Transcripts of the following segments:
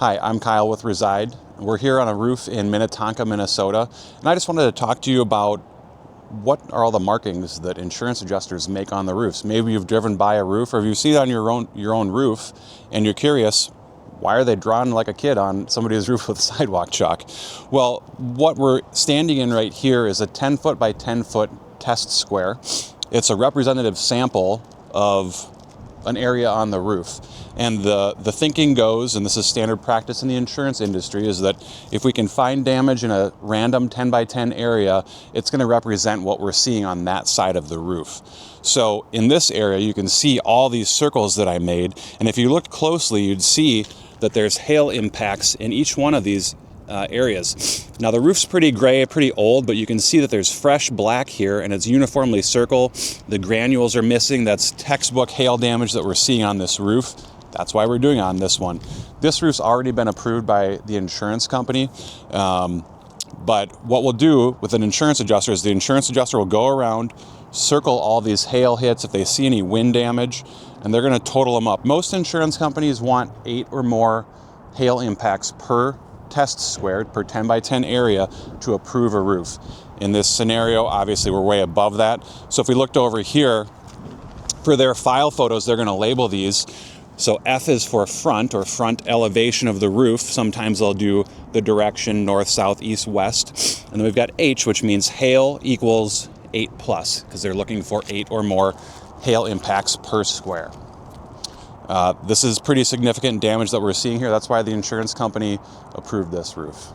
Hi, I'm Kyle with Reside. We're here on a roof in Minnetonka, Minnesota, and I just wanted to talk to you about what are all the markings that insurance adjusters make on the roofs. Maybe you've driven by a roof, or if you see it on your own roof and you're curious, why are they drawn like a kid on somebody's roof with sidewalk chalk? Well, what we're standing in right here is a 10 foot by 10 foot test square. It's a representative sample of an area on the roof. And the thinking goes, and this is standard practice in the insurance industry, is that if we can find damage in a random 10 by 10 area, it's going to represent what we're seeing on that side of the roof. So in this area, you can see all these circles that I made. And if you looked closely, you'd see that there's hail impacts in each one of these areas. Now the roof's pretty gray, pretty old, but you can see that there's fresh black here and it's uniformly circle. The granules are missing. That's textbook hail damage that we're seeing on this roof. That's why we're doing it on this one. This roof's already been approved by the insurance company. But what we'll do with an insurance adjuster is the insurance adjuster will go around, circle all these hail hits if they see any wind damage, and they're going to total them up. Most insurance companies want 8 or more hail impacts per test squared, per 10 by 10 area to approve a roof. In this scenario, obviously we're way above that. So if we looked over here, for their file photos, they're going to label these. So F is for front, or front elevation of the roof. Sometimes they'll do the direction north, south, east, west. And then we've got H, which means hail equals 8+, because they're looking for 8 or more hail impacts per square. This is pretty significant damage that we're seeing here. That's why the insurance company approved this roof.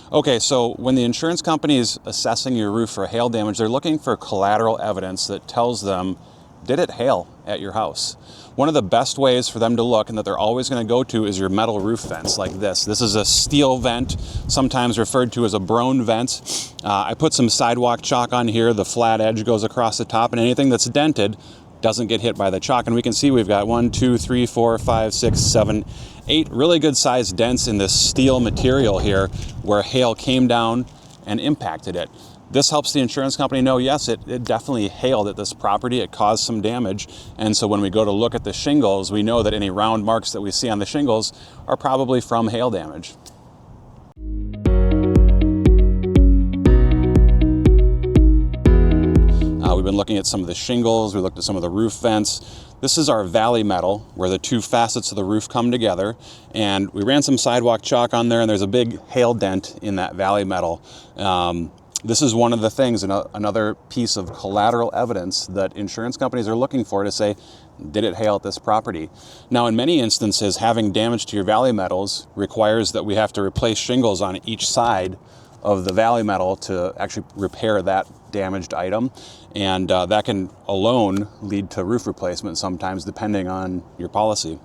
Okay, so when the insurance company is assessing your roof for hail damage, they're looking for collateral evidence that tells them, did it hail at your house? One of the best ways for them to look, and that they're always going to go to, is your metal roof vents like this. This is a steel vent, sometimes referred to as a Broan vent. I put some sidewalk chalk on here. The flat edge goes across the top, and anything that's dented doesn't get hit by the chalk. And we can see we've got 1, 2, 3, 4, 5, 6, 7, 8 really good sized dents in this steel material here where hail came down and impacted it. This helps the insurance company know, yes, it definitely hailed at this property. It caused some damage. And so when we go to look at the shingles, we know that any round marks that we see on the shingles are probably from hail damage. We've been looking at some of the shingles. We looked at some of the roof vents. This is our valley metal, where the two facets of the roof come together. And we ran some sidewalk chalk on there, and there's a big hail dent in that valley metal. This is one of the things, another piece of collateral evidence that insurance companies are looking for to say, did it hail at this property? Now, in many instances, having damage to your valley metals requires that we have to replace shingles on each side of the valley metal to actually repair that damaged item. And that can alone lead to roof replacement sometimes, depending on your policy.